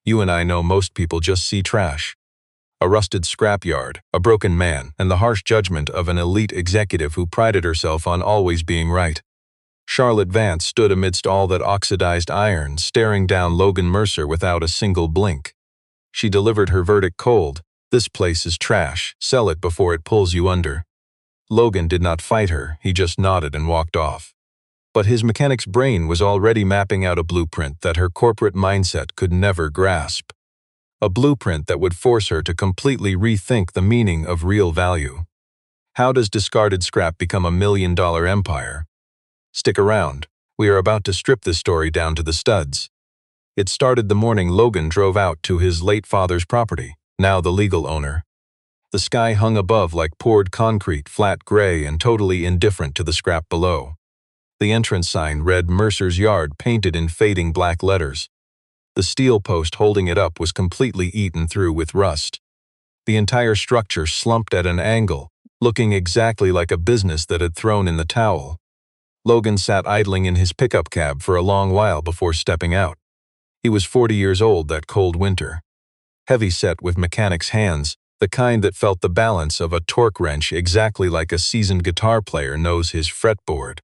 you and I know most people just see trash. A rusted scrapyard, a broken man, and the harsh judgment of an elite executive who prided herself on always being right. Charlotte Vance stood amidst all that oxidized iron, staring down Logan Mercer without a single blink. She delivered her verdict cold. This place is trash. Sell it before it pulls you under. Logan did not fight her, he just nodded and walked off. But his mechanic's brain was already mapping out a blueprint that her corporate mindset could never grasp. A blueprint that would force her to completely rethink the meaning of real value. How does discarded scrap become a million-dollar empire? Stick around. We are about to strip this story down to the studs. It started the morning Logan drove out to his late father's property, now the legal owner. The sky hung above like poured concrete, flat gray and totally indifferent to the scrap below. The entrance sign read Mercer's Yard, painted in fading black letters. The steel post holding it up was completely eaten through with rust. The entire structure slumped at an angle, looking exactly like a business that had thrown in the towel. Logan sat idling in his pickup cab for a long while before stepping out. He was 40 years old that cold winter. Heavy-set with mechanic's hands, the kind that felt the balance of a torque wrench exactly like a seasoned guitar player knows his fretboard.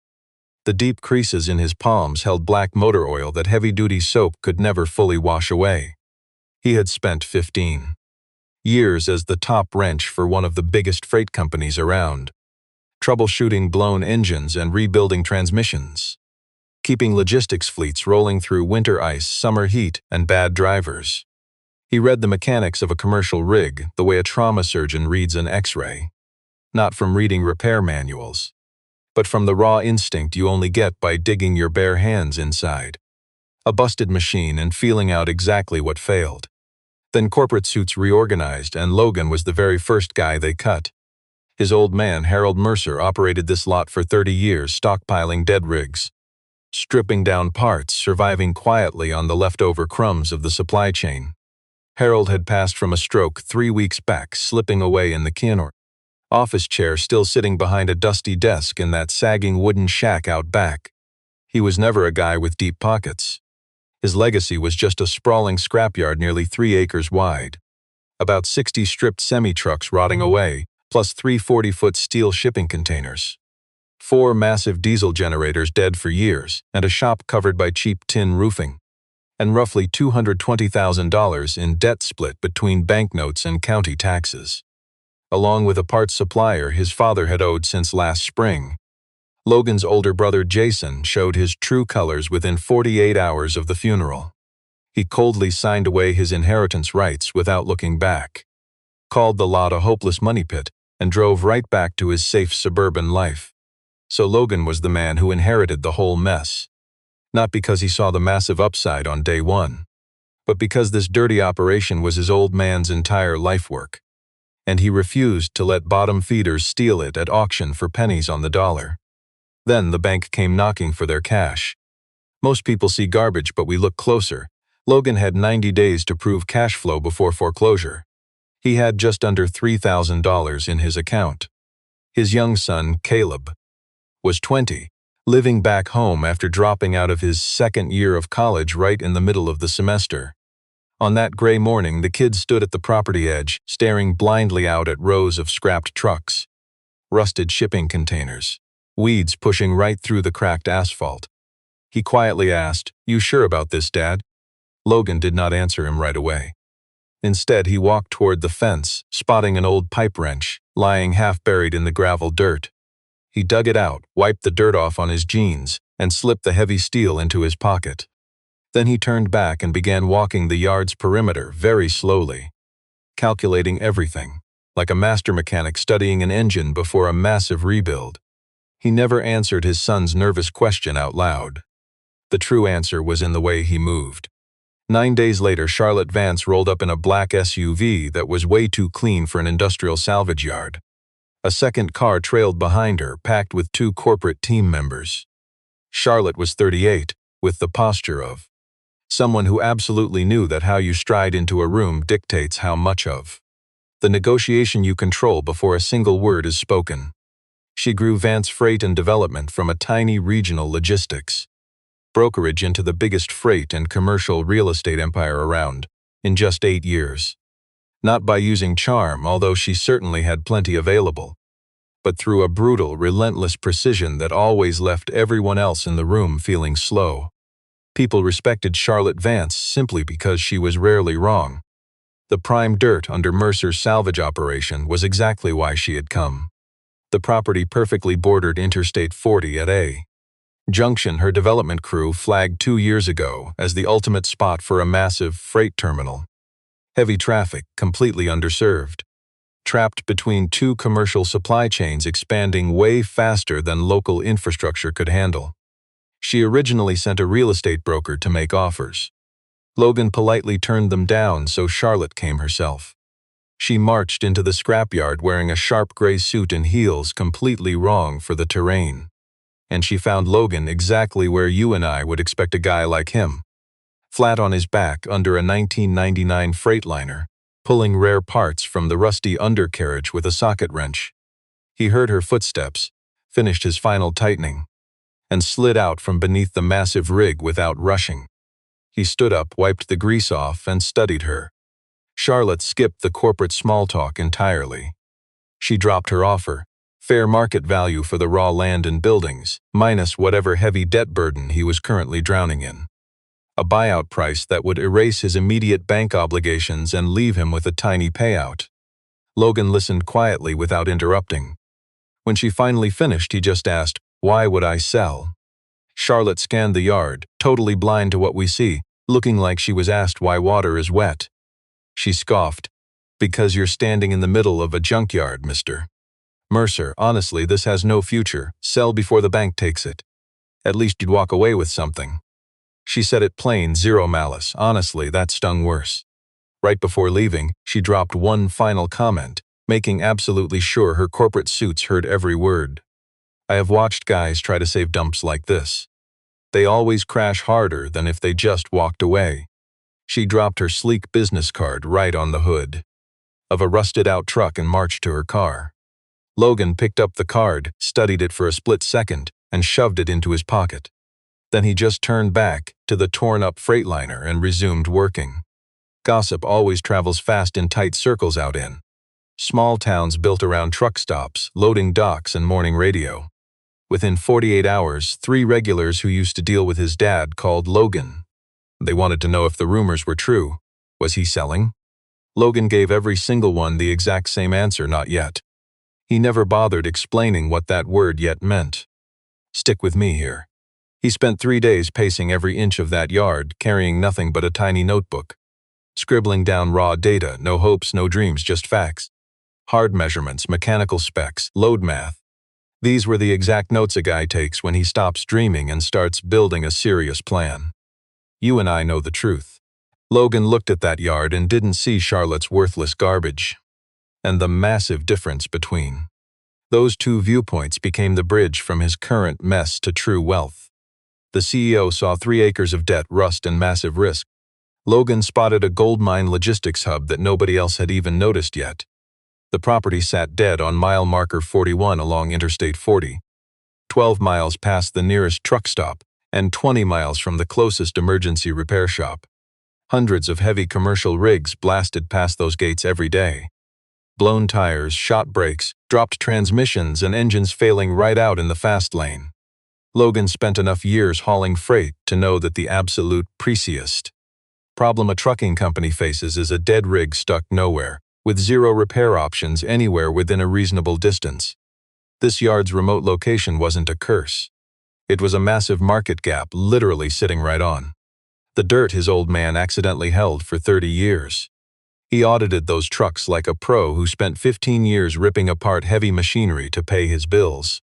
The deep creases in his palms held black motor oil that heavy-duty soap could never fully wash away. He had spent 15 years as the top wrench for one of the biggest freight companies around, troubleshooting blown engines and rebuilding transmissions, keeping logistics fleets rolling through winter ice, summer heat, and bad drivers. He read the mechanics of a commercial rig the way a trauma surgeon reads an X-ray, not from reading repair manuals, but from the raw instinct you only get by digging your bare hands inside a busted machine and feeling out exactly what failed. Then corporate suits reorganized, and Logan was the very first guy they cut. His old man, Harold Mercer, operated this lot for 30 years, stockpiling dead rigs, stripping down parts, surviving quietly on the leftover crumbs of the supply chain. Harold had passed from a stroke 3 weeks back, slipping away in the Keanu office chair, still sitting behind a dusty desk in that sagging wooden shack out back. He was never a guy with deep pockets. His legacy was just a sprawling scrapyard nearly 3 acres wide. About 60 stripped semi-trucks rotting away, plus 3 40-foot steel shipping containers. 4 massive diesel generators dead for years, and a shop covered by cheap tin roofing. And roughly $220,000 in debt split between banknotes and county taxes, along with a parts supplier his father had owed since last spring. Logan's older brother Jason showed his true colors within 48 hours of the funeral. He coldly signed away his inheritance rights without looking back, called the lot a hopeless money pit, and drove right back to his safe suburban life. So Logan was the man who inherited the whole mess. Not because he saw the massive upside on day one, but because this dirty operation was his old man's entire life work. And he refused to let bottom feeders steal it at auction for pennies on the dollar. Then the bank came knocking for their cash. Most people see garbage, but we look closer. Logan had 90 days to prove cash flow before foreclosure. He had just under $3,000 in his account. His young son, Caleb, was 20, living back home after dropping out of his second year of college right in the middle of the semester. On that gray morning, the kid stood at the property edge, staring blindly out at rows of scrapped trucks, rusted shipping containers, weeds pushing right through the cracked asphalt. He quietly asked, "You sure about this, Dad?" Logan did not answer him right away. Instead, he walked toward the fence, spotting an old pipe wrench, lying half buried in the gravel dirt. He dug it out, wiped the dirt off on his jeans, and slipped the heavy steel into his pocket. Then he turned back and began walking the yard's perimeter very slowly, calculating everything, like a master mechanic studying an engine before a massive rebuild. He never answered his son's nervous question out loud. The true answer was in the way he moved. 9 days later, Charlotte Vance rolled up in a black SUV that was way too clean for an industrial salvage yard. A second car trailed behind her, packed with 2 corporate team members. Charlotte was 38, with the posture of someone who absolutely knew that how you stride into a room dictates how much of the negotiation you control before a single word is spoken. She grew Vance Freight and Development from a tiny regional logistics brokerage into the biggest freight and commercial real estate empire around, in just 8 years. Not by using charm, although she certainly had plenty available, but through a brutal, relentless precision that always left everyone else in the room feeling slow. People respected Charlotte Vance simply because she was rarely wrong. The prime dirt under Mercer's salvage operation was exactly why she had come. The property perfectly bordered Interstate 40 at A. Junction her development crew flagged 2 years ago as the ultimate spot for a massive freight terminal. Heavy traffic, completely underserved. Trapped between two commercial supply chains expanding way faster than local infrastructure could handle. She originally sent a real estate broker to make offers. Logan politely turned them down, so Charlotte came herself. She marched into the scrapyard wearing a sharp gray suit and heels completely wrong for the terrain. And she found Logan exactly where you and I would expect a guy like him. Flat on his back under a 1999 Freightliner, pulling rare parts from the rusty undercarriage with a socket wrench. He heard her footsteps, finished his final tightening, and slid out from beneath the massive rig without rushing. He stood up, wiped the grease off, and studied her. Charlotte skipped the corporate small talk entirely. She dropped her offer, fair market value for the raw land and buildings, minus whatever heavy debt burden he was currently drowning in. A buyout price that would erase his immediate bank obligations and leave him with a tiny payout. Logan listened quietly without interrupting. When she finally finished, he just asked, "Why would I sell?" Charlotte scanned the yard, totally blind to what we see, looking like she was asked why water is wet. She scoffed, "Because you're standing in the middle of a junkyard, Mr. Mercer. Honestly, this has no future. Sell before the bank takes it. At least you'd walk away with something." She said it plain, zero malice. Honestly, that stung worse. Right before leaving, she dropped one final comment, making absolutely sure her corporate suits heard every word. "I have watched guys try to save dumps like this. They always crash harder than if they just walked away." She dropped her sleek business card right on the hood of a rusted-out truck and marched to her car. Logan picked up the card, studied it for a split second, and shoved it into his pocket. Then he just turned back to the torn-up Freightliner and resumed working. Gossip always travels fast in tight circles out in small towns built around truck stops, loading docks, and morning radio. Within 48 hours, 3 regulars who used to deal with his dad called Logan. They wanted to know if the rumors were true. Was he selling? Logan gave every single one the exact same answer: not yet. He never bothered explaining what that word yet meant. Stick with me here. He spent 3 days pacing every inch of that yard, carrying nothing but a tiny notebook. Scribbling down raw data, no hopes, no dreams, just facts. Hard measurements, mechanical specs, load math. These were the exact notes a guy takes when he stops dreaming and starts building a serious plan. You and I know the truth. Logan looked at that yard and didn't see Charlotte's worthless garbage. And the massive difference between. Those two viewpoints became the bridge from his current mess to true wealth. The CEO saw 3 acres of debt, rust, and massive risk. Logan spotted a goldmine logistics hub that nobody else had even noticed yet. The property sat dead on mile marker 41 along Interstate 40, 12 miles past the nearest truck stop, and 20 miles from the closest emergency repair shop. Hundreds of heavy commercial rigs blasted past those gates every day. Blown tires, shot brakes, dropped transmissions, and engines failing right out in the fast lane. Logan spent enough years hauling freight to know that the absolute priciest problem a trucking company faces is a dead rig stuck nowhere, with 0 repair options anywhere within a reasonable distance. This yard's remote location wasn't a curse. It was a massive market gap literally sitting right on the dirt his old man accidentally held for 30 years. He audited those trucks like a pro who spent 15 years ripping apart heavy machinery to pay his bills.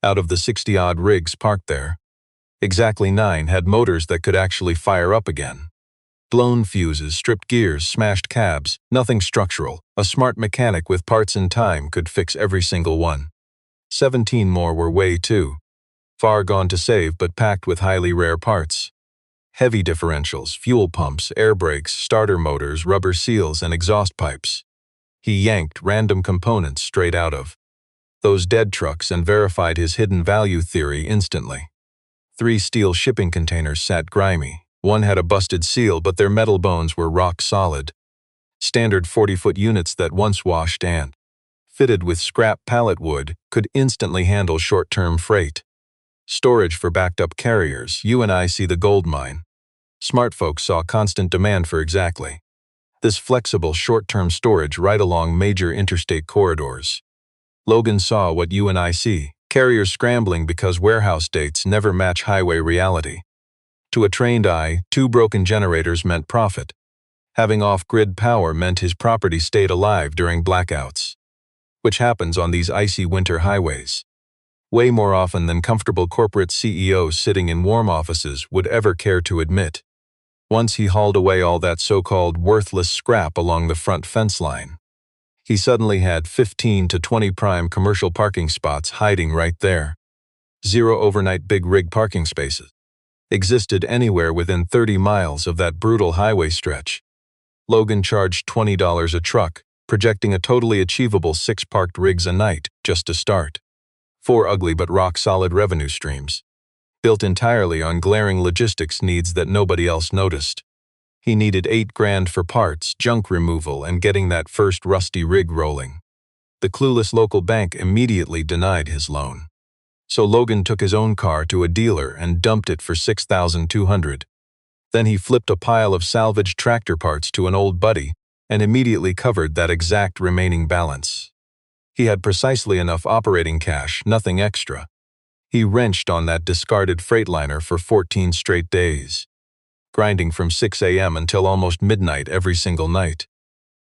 Out of the 60-odd rigs parked there, exactly 9 had motors that could actually fire up again. Blown fuses, stripped gears, smashed cabs, nothing structural. A smart mechanic with parts and time could fix every single one. 17 more were way too far gone to save, but packed with highly rare parts. Heavy differentials, fuel pumps, air brakes, starter motors, rubber seals, and exhaust pipes. He yanked random components straight out of those dead trucks and verified his hidden value theory instantly. 3 steel shipping containers sat grimy, One had a busted seal, but their metal bones were rock solid. Standard 40-foot units that once washed and, fitted with scrap pallet wood, could instantly handle short-term freight. Storage for backed-up carriers. You and I see the gold mine. Smart folks saw constant demand for exactly this flexible short-term storage right along major interstate corridors. Logan saw what you and I see, carriers scrambling because warehouse dates never match highway reality. To a trained eye, 2 broken generators meant profit. Having off-grid power meant his property stayed alive during blackouts, which happens on these icy winter highways way more often than comfortable corporate CEOs sitting in warm offices would ever care to admit. Once he hauled away all that so-called worthless scrap along the front fence line, he suddenly had 15 to 20 prime commercial parking spots hiding right there. 0 overnight big rig parking spaces existed anywhere within 30 miles of that brutal highway stretch. Logan charged $20 a truck, projecting a totally achievable 6 parked rigs a night just to start. 4 ugly but rock-solid revenue streams, built entirely on glaring logistics needs that nobody else noticed. He needed $8 grand for parts, junk removal, and getting that first rusty rig rolling. The clueless local bank immediately denied his loan. So Logan took his own car to a dealer and dumped it for $6,200. Then he flipped a pile of salvaged tractor parts to an old buddy and immediately covered that exact remaining balance. He had precisely enough operating cash, nothing extra. He wrenched on that discarded Freightliner for 14 straight days, grinding from 6 a.m. until almost midnight every single night.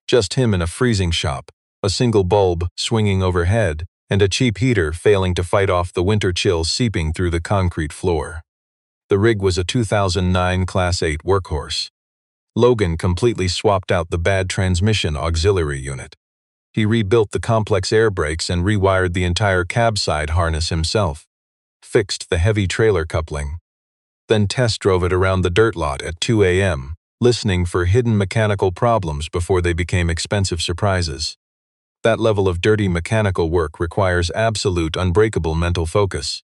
Just him in a freezing shop, a single bulb swinging overhead, and a cheap heater failing to fight off the winter chill seeping through the concrete floor. The rig was a 2009 Class 8 workhorse. Logan completely swapped out the bad transmission auxiliary unit. He rebuilt the complex air brakes and rewired the entire cab side harness himself, fixed the heavy trailer coupling, then test drove it around the dirt lot at 2 a.m., listening for hidden mechanical problems before they became expensive surprises. That level of dirty mechanical work requires absolute unbreakable mental focus.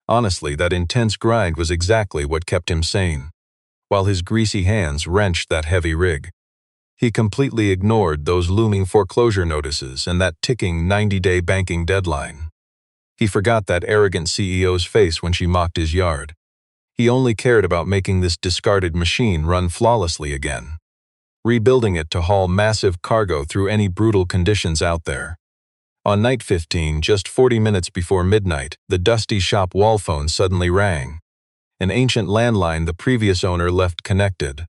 Honestly, that intense grind was exactly what kept him sane, while his greasy hands wrenched that heavy rig. He completely ignored those looming foreclosure notices and that ticking 90-day banking deadline. He forgot that arrogant CEO's face when she mocked his yard. He only cared about making this discarded machine run flawlessly again, rebuilding it to haul massive cargo through any brutal conditions out there. On night 15, just 40 minutes before midnight, the dusty shop wall phone suddenly rang. An ancient landline the previous owner left connected.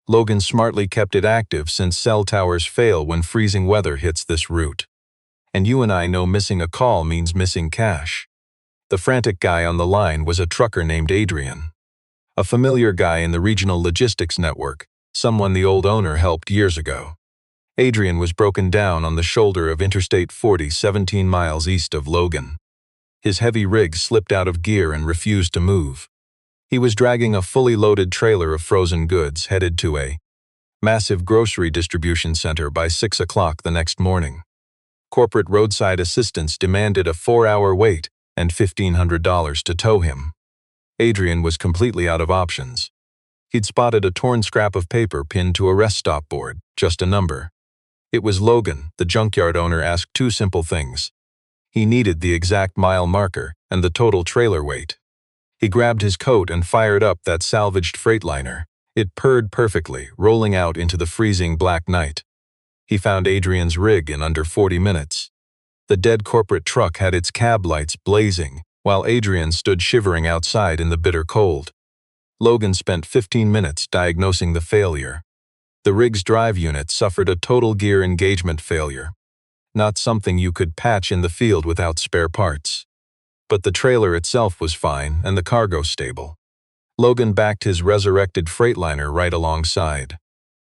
Logan smartly kept it active since cell towers fail when freezing weather hits this route. And you and I know missing a call means missing cash. The frantic guy on the line was a trucker named Adrian, a familiar guy in the regional logistics network, someone the old owner helped years ago. Adrian was broken down on the shoulder of Interstate 40, 17 miles east of Logan. His heavy rig slipped out of gear and refused to move. He was dragging a fully loaded trailer of frozen goods headed to a massive grocery distribution center by 6 o'clock the next morning. Corporate roadside assistance demanded a 4-hour wait and $1,500 to tow him. Adrian was completely out of options. He'd spotted a torn scrap of paper pinned to a rest stop board, just a number. It was Logan. The junkyard owner asked 2 simple things. He needed the exact mile marker and the total trailer weight. He grabbed his coat and fired up that salvaged Freightliner. It purred perfectly, rolling out into the freezing black night. He found Adrian's rig in under 40 minutes. The dead corporate truck had its cab lights blazing, while Adrian stood shivering outside in the bitter cold. Logan spent 15 minutes diagnosing the failure. The rig's drive unit suffered a total gear engagement failure, not something you could patch in the field without spare parts. But the trailer itself was fine and the cargo stable. Logan backed his resurrected Freightliner right alongside.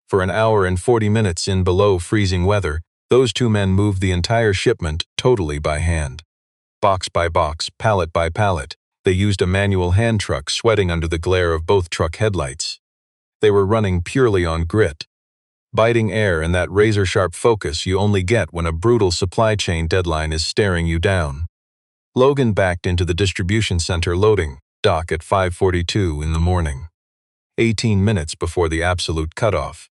For an hour and 40 minutes in below freezing weather, those 2 men moved the entire shipment totally by hand. Box by box, pallet by pallet, they used a manual hand truck sweating under the glare of both truck headlights. They were running purely on grit, biting air and that razor-sharp focus you only get when a brutal supply chain deadline is staring you down. Logan backed into the distribution center loading dock at 5:42 in the morning. 18 minutes before the absolute cutoff.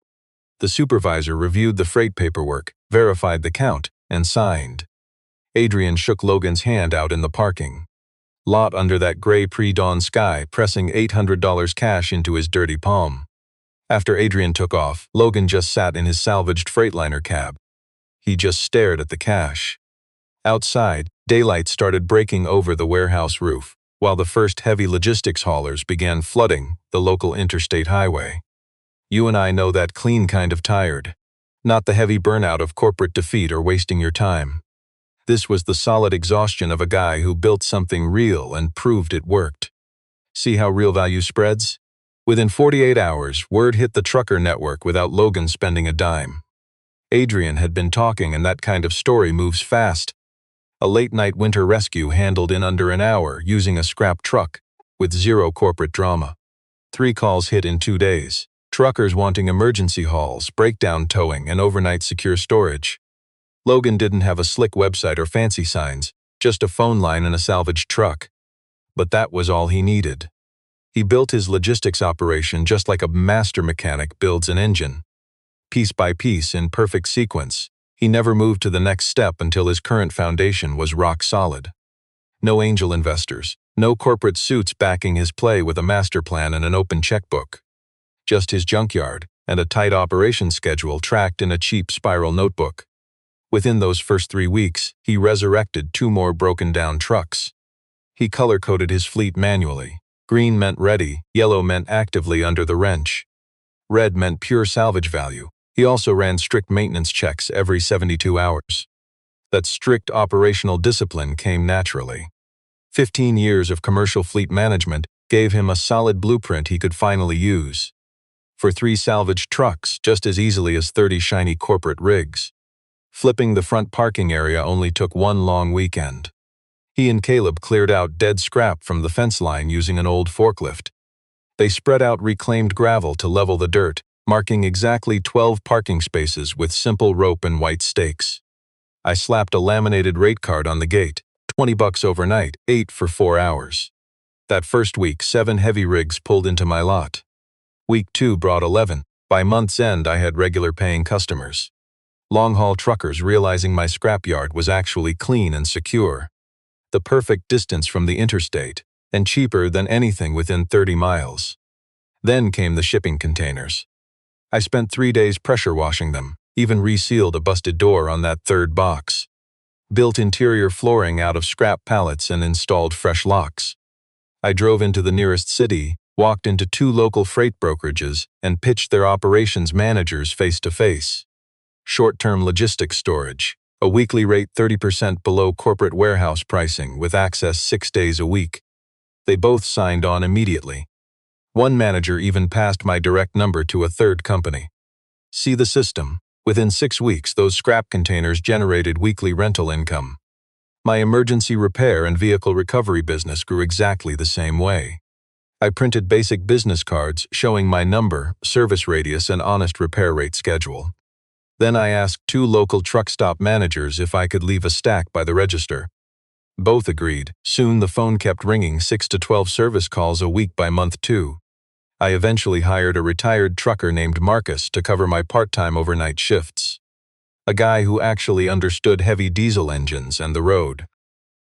The supervisor reviewed the freight paperwork, verified the count, and signed. Adrian shook Logan's hand out in the parking lot under that gray pre-dawn sky, pressing $800 cash into his dirty palm. After Adrian took off, Logan just sat in his salvaged Freightliner cab. He just stared at the cash. Outside, daylight started breaking over the warehouse roof, while the first heavy logistics haulers began flooding the local interstate highway. You and I know that clean kind of tired. Not the heavy burnout of corporate defeat or wasting your time. This was the solid exhaustion of a guy who built something real and proved it worked. See how real value spreads? Within 48 hours, word hit the trucker network without Logan spending a dime. Adrian had been talking, and that kind of story moves fast. A late-night winter rescue handled in under an hour using a scrap truck, with zero corporate drama. 3 calls hit in 2 days. Truckers wanting emergency hauls, breakdown towing, and overnight secure storage. Logan didn't have a slick website or fancy signs, just a phone line and a salvaged truck. But that was all he needed. He built his logistics operation just like a master mechanic builds an engine. Piece by piece, in perfect sequence. He never moved to the next step until his current foundation was rock solid. No angel investors, no corporate suits backing his play with a master plan and an open checkbook. Just his junkyard and a tight operation schedule tracked in a cheap spiral notebook. Within those first 3 weeks, he resurrected 2 more broken-down trucks. He color-coded his fleet manually. Green meant ready, yellow meant actively under the wrench. Red meant pure salvage value. He also ran strict maintenance checks every 72 hours. That strict operational discipline came naturally. 15 years of commercial fleet management gave him a solid blueprint he could finally use. For 3 salvaged trucks, just as easily as 30 shiny corporate rigs. Flipping the front parking area only took 1 long weekend. He and Caleb cleared out dead scrap from the fence line using an old forklift. They spread out reclaimed gravel to level the dirt, marking exactly 12 parking spaces with simple rope and white stakes. I slapped a laminated rate card on the gate, $20 overnight, 8 for 4 hours. That first week, 7 heavy rigs pulled into my lot. Week 2 brought 11. By month's end, I had regular paying customers. Long-haul truckers realizing my scrapyard was actually clean and secure. The perfect distance from the interstate, and cheaper than anything within 30 miles. Then came the shipping containers. I spent 3 days pressure washing them, even resealed a busted door on that 3rd box. Built interior flooring out of scrap pallets and installed fresh locks. I drove into the nearest city, walked into 2 local freight brokerages, and pitched their operations managers face to face. Short-term logistics storage, a weekly rate 30% below corporate warehouse pricing with access 6 days a week. They both signed on immediately. One manager even passed my direct number to a 3rd company. See the system. Within 6 weeks, those scrap containers generated weekly rental income. My emergency repair and vehicle recovery business grew exactly the same way. I printed basic business cards showing my number, service radius, and honest repair rate schedule. Then I asked 2 local truck stop managers if I could leave a stack by the register. Both agreed. Soon the phone kept ringing 6 to 12 service calls a week by month 2. I eventually hired a retired trucker named Marcus to cover my part-time overnight shifts. A guy who actually understood heavy diesel engines and the road.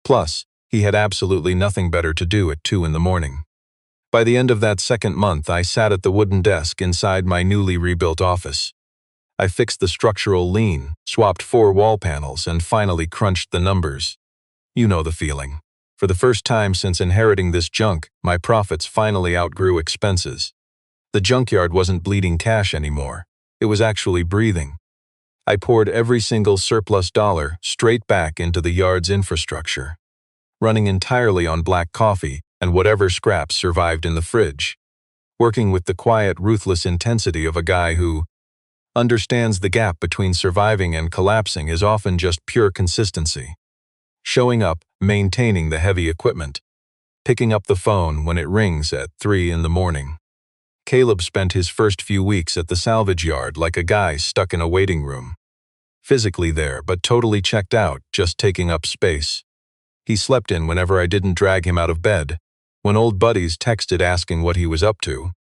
Plus, he had absolutely nothing better to do at 2 in the morning. By the end of that 2nd month, I sat at the wooden desk inside my newly rebuilt office. I fixed the structural lean, swapped 4 wall panels, and finally crunched the numbers. You know the feeling. For the first time since inheriting this junk, my profits finally outgrew expenses. The junkyard wasn't bleeding cash anymore. It was actually breathing. I poured every single surplus dollar straight back into the yard's infrastructure, running entirely on black coffee and whatever scraps survived in the fridge, working with the quiet, ruthless intensity of a guy who understands the gap between surviving and collapsing is often just pure consistency. Showing up, maintaining the heavy equipment, picking up the phone when it rings at 3 in the morning. Caleb spent his first few weeks at the salvage yard like a guy stuck in a waiting room. Physically there, but totally checked out, just taking up space. He slept in whenever I didn't drag him out of bed. When old buddies texted asking what he was up to,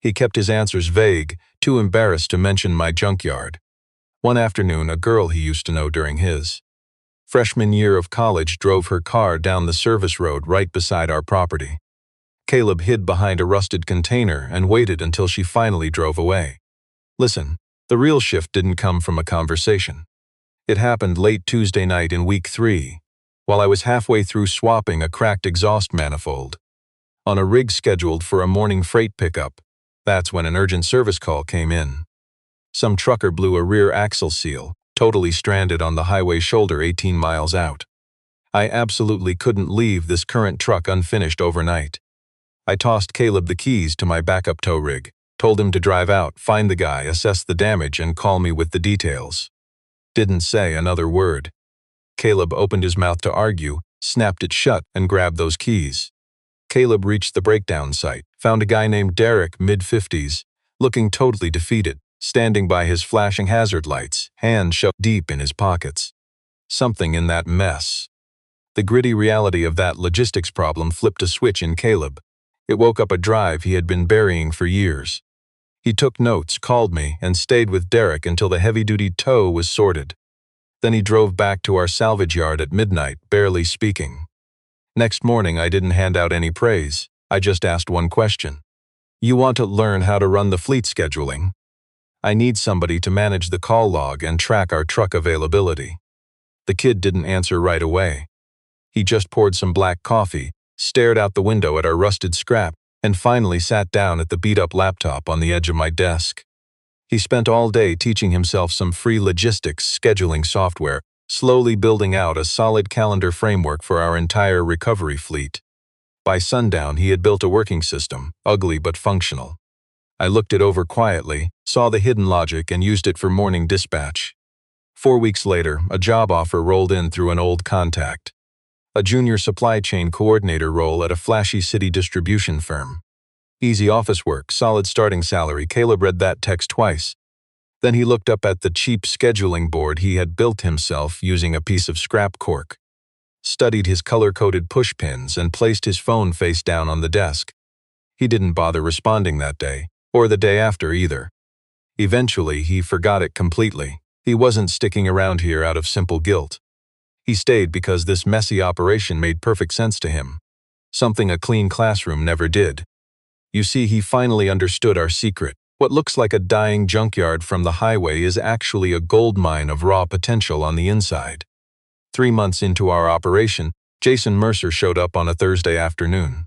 He kept his answers vague, too embarrassed to mention my junkyard. One afternoon, a girl he used to know during his freshman year of college drove her car down the service road right beside our property. Caleb hid behind a rusted container and waited until she finally drove away. Listen, the real shift didn't come from a conversation. It happened late Tuesday night in week 3, while I was halfway through swapping a cracked exhaust manifold. On a rig scheduled for a morning freight pickup, that's when an urgent service call came in. Some trucker blew a rear axle seal, totally stranded on the highway shoulder 18 miles out. I absolutely couldn't leave this current truck unfinished overnight. I tossed Caleb the keys to my backup tow rig, told him to drive out, find the guy, assess the damage, and call me with the details. Didn't say another word. Caleb opened his mouth to argue, snapped it shut, and grabbed those keys. Caleb reached the breakdown site, found a guy named Derek, mid-50s, looking totally defeated, standing by his flashing hazard lights, hands shoved deep in his pockets. Something in that mess. The gritty reality of that logistics problem flipped a switch in Caleb. It woke up a drive he had been burying for years. He took notes, called me, and stayed with Derek until the heavy-duty tow was sorted. Then he drove back to our salvage yard at midnight, barely speaking. Next morning, I didn't hand out any praise. I just asked one question. You want to learn how to run the fleet scheduling? I need somebody to manage the call log and track our truck availability. The kid didn't answer right away. He just poured some black coffee, stared out the window at our rusted scrap, and finally sat down at the beat-up laptop on the edge of my desk. He spent all day teaching himself some free logistics scheduling software, slowly building out a solid calendar framework for our entire recovery fleet. By sundown, he had built a working system, ugly but functional. I looked it over quietly, saw the hidden logic, and used it for morning dispatch. 4 weeks later, a job offer rolled in through an old contact. A junior supply chain coordinator role at a flashy city distribution firm. Easy office work, solid starting salary. Caleb read that text twice. Then he looked up at the cheap scheduling board he had built himself using a piece of scrap cork, studied his color-coded push pins, and placed his phone face down on the desk. He didn't bother responding that day, or the day after either. Eventually, he forgot it completely. He wasn't sticking around here out of simple guilt. He stayed because this messy operation made perfect sense to him, something a clean classroom never did. You see, he finally understood our secret. What looks like a dying junkyard from the highway is actually a gold mine of raw potential on the inside. 3 months into our operation, Jason Mercer showed up on a Thursday afternoon.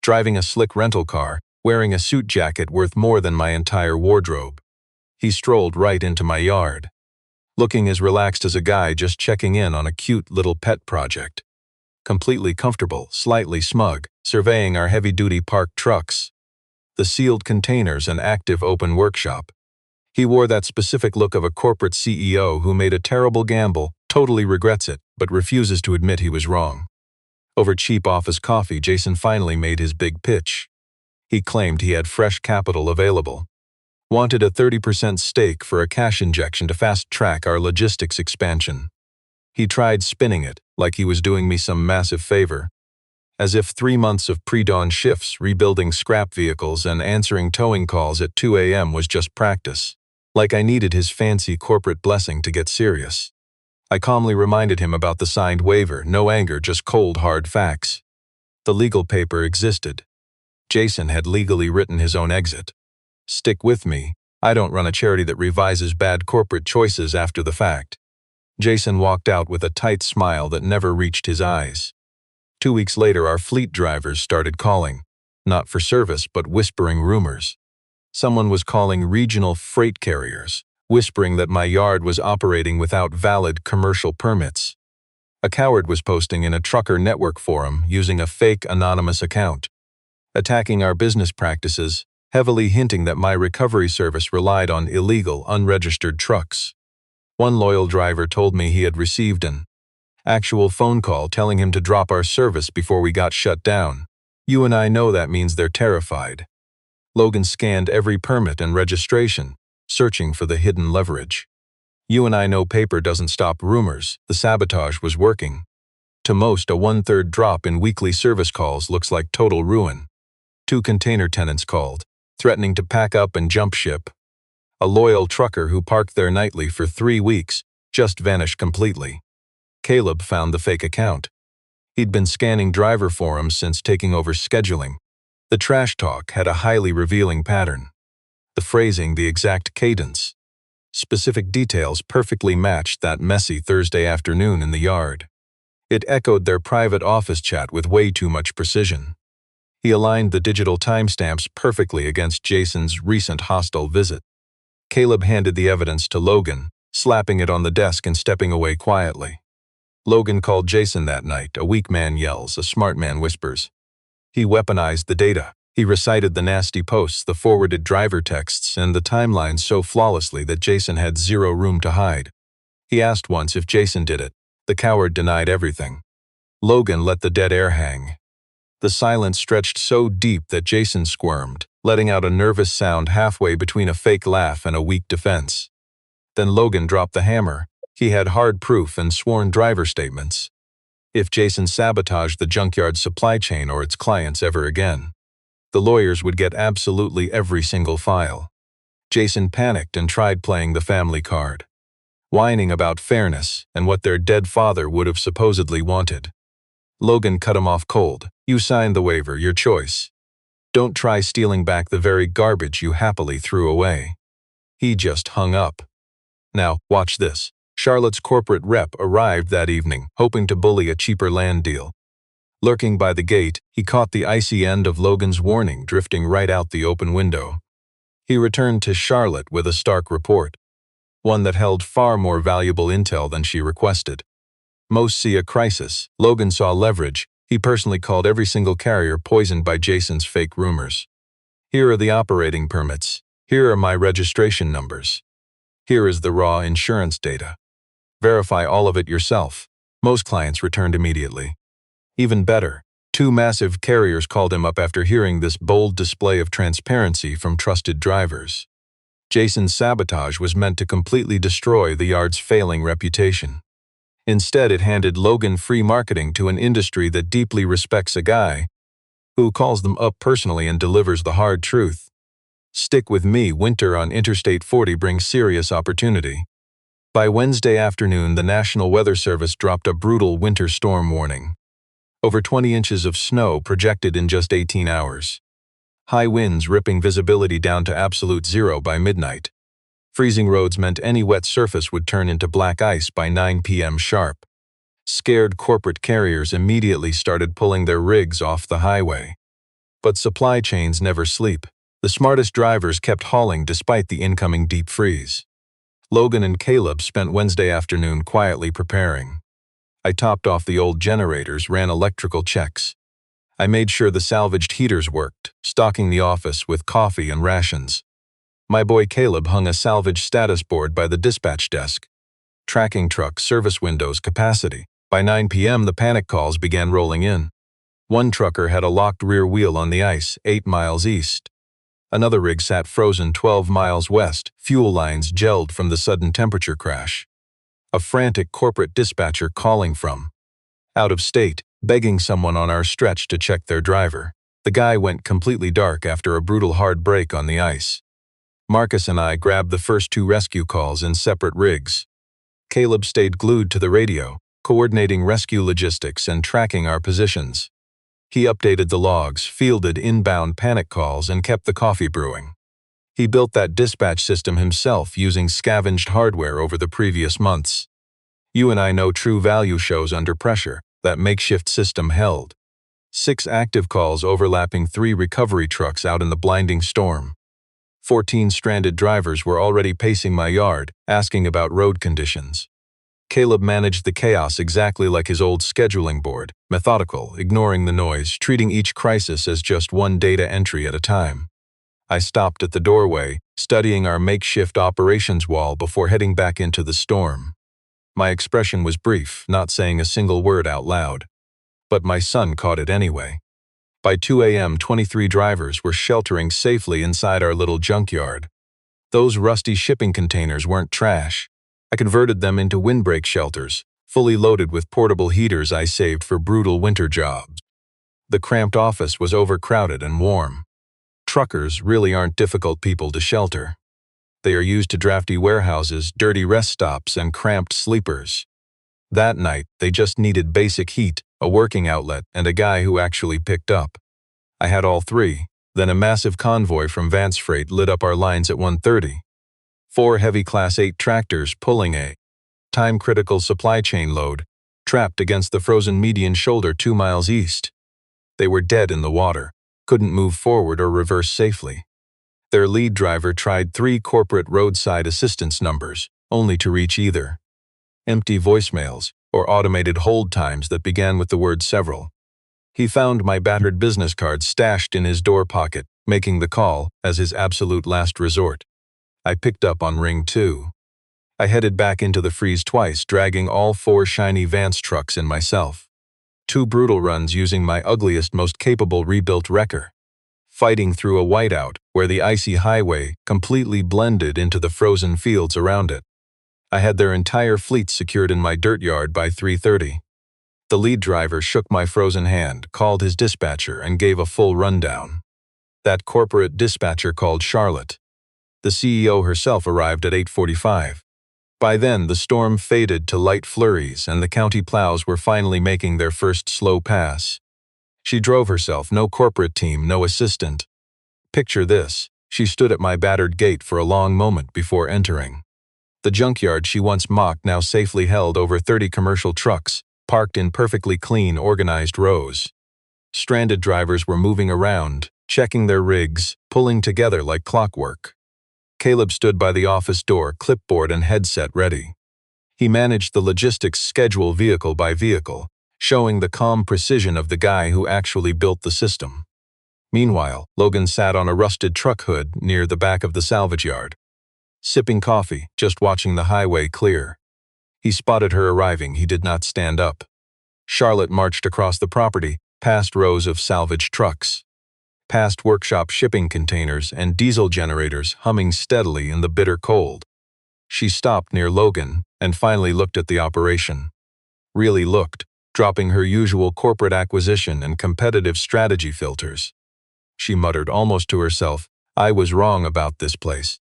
Driving a slick rental car, wearing a suit jacket worth more than my entire wardrobe. He strolled right into my yard, looking as relaxed as a guy just checking in on a cute little pet project. Completely comfortable, slightly smug, surveying our heavy-duty parked trucks, the sealed containers and active open workshop. He wore that specific look of a corporate CEO who made a terrible gamble, totally regrets it, but refuses to admit he was wrong. Over cheap office coffee, Jason finally made his big pitch. He claimed he had fresh capital available. Wanted a 30% stake for a cash injection to fast-track our logistics expansion. He tried spinning it like he was doing me some massive favor, as if 3 months of pre-dawn shifts, rebuilding scrap vehicles, and answering towing calls at 2 a.m. was just practice, like I needed his fancy corporate blessing to get serious. I calmly reminded him about the signed waiver, no anger, just cold, hard facts. The legal paper existed. Jason had legally written his own exit. Stick with me. I don't run a charity that revises bad corporate choices after the fact. Jason walked out with a tight smile that never reached his eyes. 2 weeks later, our fleet drivers started calling, not for service, but whispering rumors. Someone was calling regional freight carriers, whispering that my yard was operating without valid commercial permits. A coward was posting in a trucker network forum using a fake anonymous account, attacking our business practices, heavily hinting that my recovery service relied on illegal, unregistered trucks. One loyal driver told me he had received an actual phone call telling him to drop our service before we got shut down. You and I know that means they're terrified. Logan scanned every permit and registration, searching for the hidden leverage. You and I know paper doesn't stop rumors. The sabotage was working. To most, a 1/3 drop in weekly service calls looks like total ruin. 2 container tenants called. threatening to pack up and jump ship. A loyal trucker who parked there nightly for 3 weeks just vanished completely. Caleb found the fake account. He'd been scanning driver forums since taking over scheduling. The trash talk had a highly revealing pattern. The phrasing, the exact cadence. Specific details perfectly matched that messy Thursday afternoon in the yard. It echoed their private office chat with way too much precision. He aligned the digital timestamps perfectly against Jason's recent hostile visit. Caleb handed the evidence to Logan, slapping it on the desk and stepping away quietly. Logan called Jason that night. A weak man yells, a smart man whispers. He weaponized the data. He recited the nasty posts, the forwarded driver texts, and the timelines so flawlessly that Jason had zero room to hide. He asked once if Jason did it. The coward denied everything. Logan let the dead air hang. The silence stretched so deep that Jason squirmed, letting out a nervous sound halfway between a fake laugh and a weak defense. Then Logan dropped the hammer. He had hard proof and sworn driver statements. If Jason sabotaged the Junkyard supply chain or its clients ever again, the lawyers would get absolutely every single file. Jason panicked and tried playing the family card, whining about fairness and what their dead father would have supposedly wanted. Logan cut him off cold. You signed the waiver, your choice. Don't try stealing back the very garbage you happily threw away. He just hung up. Now, watch this. Charlotte's corporate rep arrived that evening, hoping to bully a cheaper land deal. Lurking by the gate, he caught the icy end of Logan's warning drifting right out the open window. He returned to Charlotte with a stark report, one that held far more valuable intel than she requested. Most see a crisis. Logan saw leverage. He personally called every single carrier poisoned by Jason's fake rumors. Here are the operating permits. Here are my registration numbers. Here is the raw insurance data. Verify all of it yourself. Most clients returned immediately. Even better, 2 massive carriers called him up after hearing this bold display of transparency from trusted drivers. Jason's sabotage was meant to completely destroy the yard's failing reputation. Instead, it handed Logan free marketing to an industry that deeply respects a guy who calls them up personally and delivers the hard truth. Stick with me. Winter on Interstate 40 brings serious opportunity. By Wednesday afternoon, the National Weather Service dropped a brutal winter storm warning. Over 20 inches of snow projected in just 18 hours. High winds ripping visibility down to absolute zero by midnight. Freezing roads meant any wet surface would turn into black ice by 9 p.m. sharp. Scared corporate carriers immediately started pulling their rigs off the highway. But supply chains never sleep. The smartest drivers kept hauling despite the incoming deep freeze. Logan and Caleb spent Wednesday afternoon quietly preparing. I topped off the old generators, ran electrical checks. I made sure the salvaged heaters worked, stocking the office with coffee and rations. My boy Caleb hung a salvage status board by the dispatch desk. Tracking truck, service windows, capacity. By 9 p.m. the panic calls began rolling in. One trucker had a locked rear wheel on the ice, 8 miles east. Another rig sat frozen 12 miles west, fuel lines gelled from the sudden temperature crash. A frantic corporate dispatcher calling from out of state, begging someone on our stretch to check their driver. The guy went completely dark after a brutal hard break on the ice. Marcus and I grabbed the first 2 rescue calls in separate rigs. Caleb stayed glued to the radio, coordinating rescue logistics and tracking our positions. He updated the logs, fielded inbound panic calls, and kept the coffee brewing. He built that dispatch system himself using scavenged hardware over the previous months. You and I know true value shows under pressure. That makeshift system held. 6 active calls overlapping 3 recovery trucks out in the blinding storm. 14 stranded drivers were already pacing my yard, asking about road conditions. Caleb managed the chaos exactly like his old scheduling board, methodical, ignoring the noise, treating each crisis as just one data entry at a time. I stopped at the doorway, studying our makeshift operations wall before heading back into the storm. My expression was brief, not saying a single word out loud. But my son caught it anyway. By 2 a.m., 23 drivers were sheltering safely inside our little junkyard. Those rusty shipping containers weren't trash. I converted them into windbreak shelters, fully loaded with portable heaters I saved for brutal winter jobs. The cramped office was overcrowded and warm. Truckers really aren't difficult people to shelter. They are used to drafty warehouses, dirty rest stops, and cramped sleepers. That night, they just needed basic heat, a working outlet, and a guy who actually picked up. I had all three. Then a massive convoy from Vance Freight lit up our lines at 1:30. 4 heavy Class 8 tractors pulling a time-critical supply chain load, trapped against the frozen median shoulder 2 miles east. They were dead in the water, couldn't move forward or reverse safely. Their lead driver tried 3 corporate roadside assistance numbers, only to reach either empty voicemails or automated hold times that began with the word several. He found my battered business card stashed in his door pocket, making the call as his absolute last resort. I picked up on ring 2. I headed back into the freeze twice, dragging all 4 shiny Vance trucks and myself. 2 brutal runs using my ugliest, most capable rebuilt wrecker. Fighting through a whiteout where the icy highway completely blended into the frozen fields around it. I had their entire fleet secured in my dirt yard by 3:30. The lead driver shook my frozen hand, called his dispatcher, and gave a full rundown. That corporate dispatcher called Charlotte. The CEO herself arrived at 8:45. By then, the storm faded to light flurries, and the county plows were finally making their first slow pass. She drove herself, no corporate team, no assistant. Picture this, she stood at my battered gate for a long moment before entering. The junkyard she once mocked now safely held over 30 commercial trucks, parked in perfectly clean, organized rows. Stranded drivers were moving around, checking their rigs, pulling together like clockwork. Caleb stood by the office door, clipboard and headset ready. He managed the logistics schedule vehicle by vehicle, showing the calm precision of the guy who actually built the system. Meanwhile, Logan sat on a rusted truck hood near the back of the salvage yard, sipping coffee, just watching the highway clear. He spotted her arriving. He did not stand up. Charlotte marched across the property, past rows of salvage trucks, past workshop shipping containers and diesel generators humming steadily in the bitter cold. She stopped near Logan and finally looked at the operation. Really looked, dropping her usual corporate acquisition and competitive strategy filters. She muttered almost to herself, "I was wrong about this place."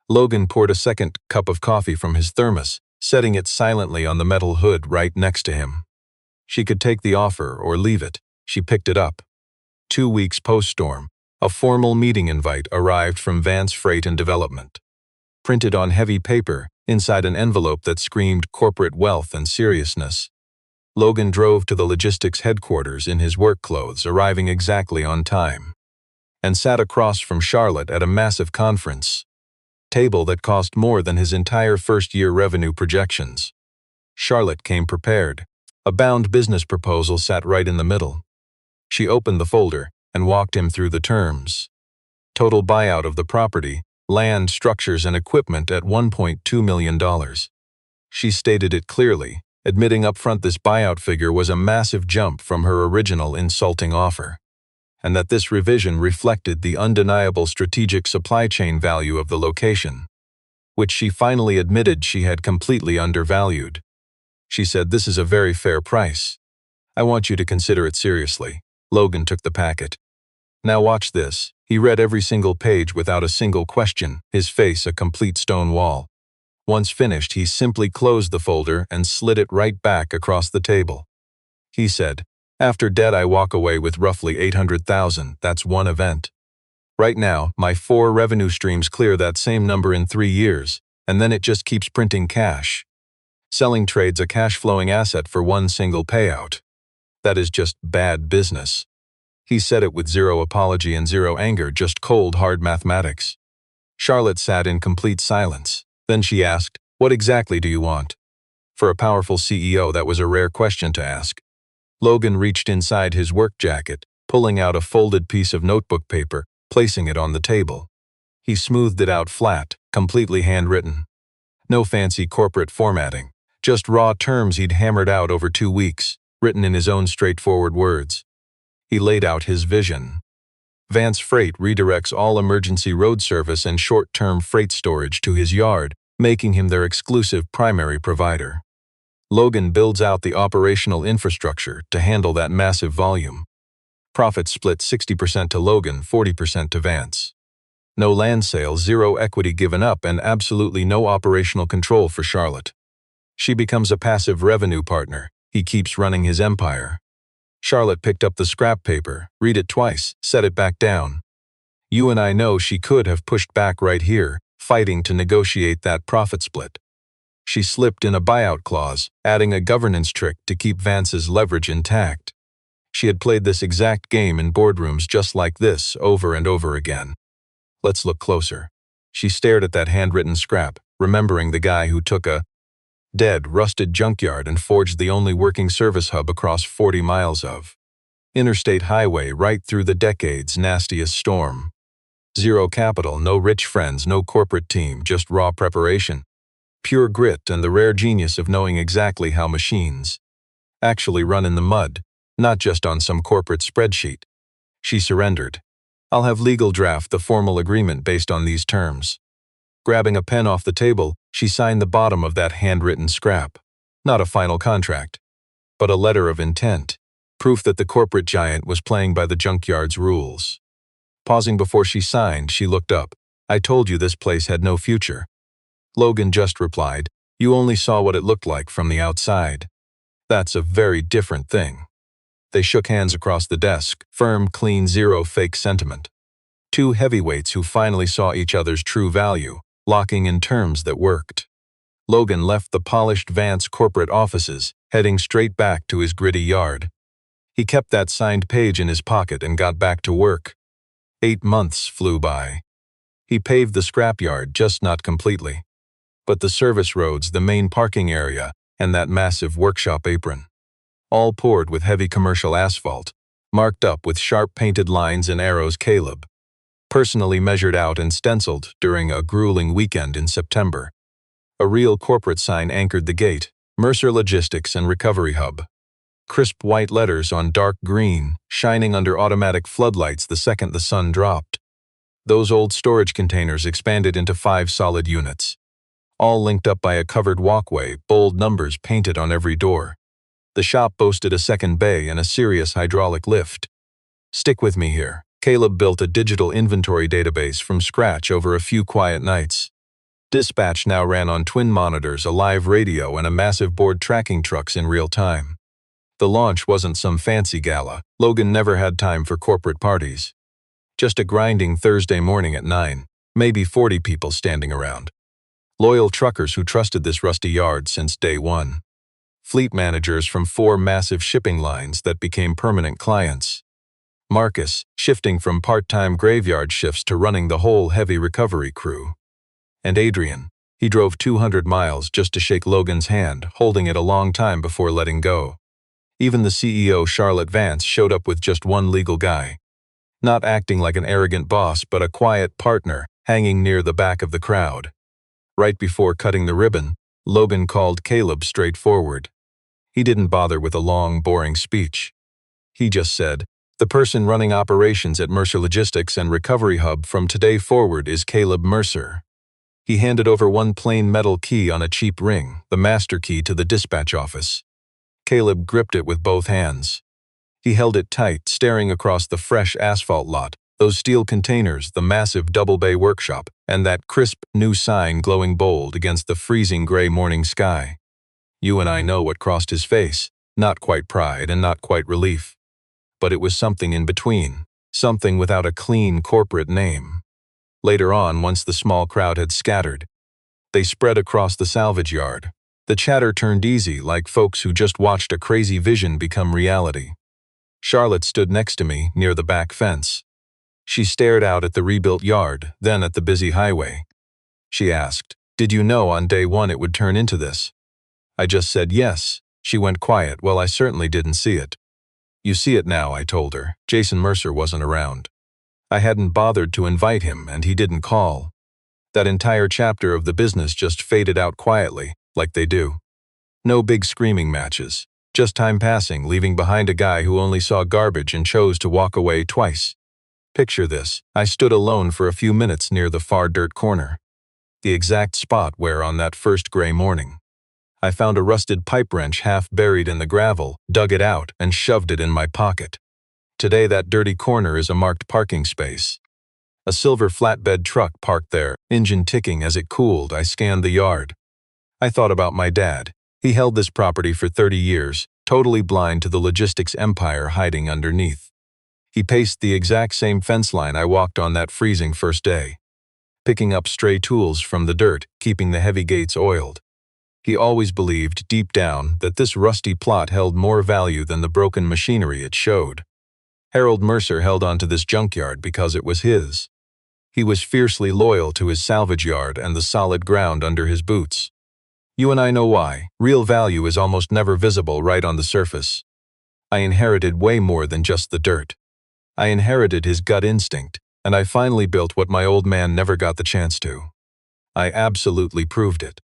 Logan poured a second cup of coffee from his thermos, setting it silently on the metal hood right next to him. She could take the offer or leave it. She picked it up. 2 weeks post-storm, a formal meeting invite arrived from Vance Freight and Development. Printed on heavy paper, inside an envelope that screamed corporate wealth and seriousness. Logan drove to the logistics headquarters in his work clothes, arriving exactly on time, and sat across from Charlotte at a massive conference table that cost more than his entire first-year revenue projections. Charlotte came prepared. A bound business proposal sat right in the middle. She opened the folder and walked him through the terms. Total buyout of the property, land, structures, and equipment at $1.2 million. She stated it clearly, admitting upfront this buyout figure was a massive jump from her original insulting offer, and that this revision reflected the undeniable strategic supply chain value of the location, which she finally admitted she had completely undervalued. She said, "This is a very fair price. I want you to consider it seriously." Logan took the packet. "Now watch this." He read every single page without a single question, his face a complete stone wall. Once finished, he simply closed the folder and slid it right back across the table. He said, "After debt, I walk away with roughly $800,000. That's one event. Right now, my 4 revenue streams clear that same number in 3 years, and then it just keeps printing cash. Selling trades a cash-flowing asset for one single payout. That is just bad business." He said it with zero apology and zero anger, just cold, hard mathematics. Charlotte sat in complete silence. Then she asked, "What exactly do you want?" For a powerful CEO, that was a rare question to ask. Logan reached inside his work jacket, pulling out a folded piece of notebook paper, placing it on the table. He smoothed it out flat, completely handwritten. No fancy corporate formatting, just raw terms he'd hammered out over 2 weeks, written in his own straightforward words. He laid out his vision. Vance Freight redirects all emergency road service and short-term freight storage to his yard, making him their exclusive primary provider. Logan builds out the operational infrastructure to handle that massive volume. Profits split 60% to Logan, 40% to Vance. No land sales, zero equity given up, and absolutely no operational control for Charlotte. She becomes a passive revenue partner. He keeps running his empire. Charlotte picked up the scrap paper, read it twice, set it back down. You and I know she could have pushed back right here, fighting to negotiate that profit split. She slipped in a buyout clause, adding a governance trick to keep Vance's leverage intact. She had played this exact game in boardrooms just like this over and over again. Let's look closer. She stared at that handwritten scrap, remembering the guy who took a dead, rusted junkyard and forged the only working service hub across 40 miles of interstate highway right through the decade's nastiest storm. Zero capital, no rich friends, no corporate team, just raw preparation. Pure grit and the rare genius of knowing exactly how machines actually run in the mud, not just on some corporate spreadsheet. She surrendered. I'll have legal draft the formal agreement based on these terms. Grabbing a pen off the table, she signed the bottom of that handwritten scrap. Not a final contract, but a letter of intent, proof that the corporate giant was playing by the junkyard's rules. Pausing before she signed, she looked up. I told you this place had no future. Logan just replied, you only saw what it looked like from the outside. That's a very different thing. They shook hands across the desk, firm, clean, zero fake sentiment. Two heavyweights who finally saw each other's true value, locking in terms that worked. Logan left the polished Vance corporate offices, heading straight back to his gritty yard. He kept that signed page in his pocket and got back to work. 8 months flew by. He paved the scrapyard, just not completely. But the service roads, the main parking area, and that massive workshop apron. All poured with heavy commercial asphalt, marked up with sharp painted lines and arrows. Caleb personally measured out and stenciled during a grueling weekend in September. A real corporate sign anchored the gate, Mercer Logistics and Recovery Hub. Crisp white letters on dark green, shining under automatic floodlights the second the sun dropped. Those old storage containers expanded into 5 solid units, all linked up by a covered walkway, bold numbers painted on every door. The shop boasted a second bay and a serious hydraulic lift. Stick with me here. Caleb built a digital inventory database from scratch over a few quiet nights. Dispatch now ran on twin monitors, a live radio, and a massive board tracking trucks in real time. The launch wasn't some fancy gala. Logan never had time for corporate parties. Just a grinding Thursday morning at 9, maybe 40 people standing around. Loyal truckers who trusted this rusty yard since day one. Fleet managers from 4 massive shipping lines that became permanent clients. Marcus, shifting from part-time graveyard shifts to running the whole heavy recovery crew. And Adrian, he drove 200 miles just to shake Logan's hand, holding it a long time before letting go. Even the CEO, Charlotte Vance, showed up with just one legal guy. Not acting like an arrogant boss, but a quiet partner, hanging near the back of the crowd. Right before cutting the ribbon, Logan called Caleb straight forward. He didn't bother with a long, boring speech. He just said, the person running operations at Mercer Logistics and Recovery Hub from today forward is Caleb Mercer. He handed over one plain metal key on a cheap ring, the master key to the dispatch office. Caleb gripped it with both hands. He held it tight, staring across the fresh asphalt lot, those steel containers, the massive double-bay workshop, and that crisp, new sign glowing bold against the freezing gray morning sky. You and I know what crossed his face, not quite pride and not quite relief. But it was something in between, something without a clean corporate name. Later on, once the small crowd had scattered, they spread across the salvage yard. The chatter turned easy, like folks who just watched a crazy vision become reality. Charlotte stood next to me, near the back fence. She stared out at the rebuilt yard, then at the busy highway. She asked, did you know on day one it would turn into this? I just said yes. She went quiet. Well, I certainly didn't see it. You see it now, I told her. Jason Mercer wasn't around. I hadn't bothered to invite him, and he didn't call. That entire chapter of the business just faded out quietly, like they do. No big screaming matches. Just time passing, leaving behind a guy who only saw garbage and chose to walk away twice. Picture this. I stood alone for a few minutes near the far dirt corner. The exact spot where, on that first gray morning, I found a rusted pipe wrench half buried in the gravel, dug it out, and shoved it in my pocket. Today that dirty corner is a marked parking space. A silver flatbed truck parked there, engine ticking as it cooled. I scanned the yard. I thought about my dad. He held this property for 30 years, totally blind to the logistics empire hiding underneath. He paced the exact same fence line I walked on that freezing first day, picking up stray tools from the dirt, keeping the heavy gates oiled. He always believed, deep down, that this rusty plot held more value than the broken machinery it showed. Harold Mercer held onto this junkyard because it was his. He was fiercely loyal to his salvage yard and the solid ground under his boots. You and I know why. Real value is almost never visible right on the surface. I inherited way more than just the dirt. I inherited his gut instinct, and I finally built what my old man never got the chance to. I absolutely proved it.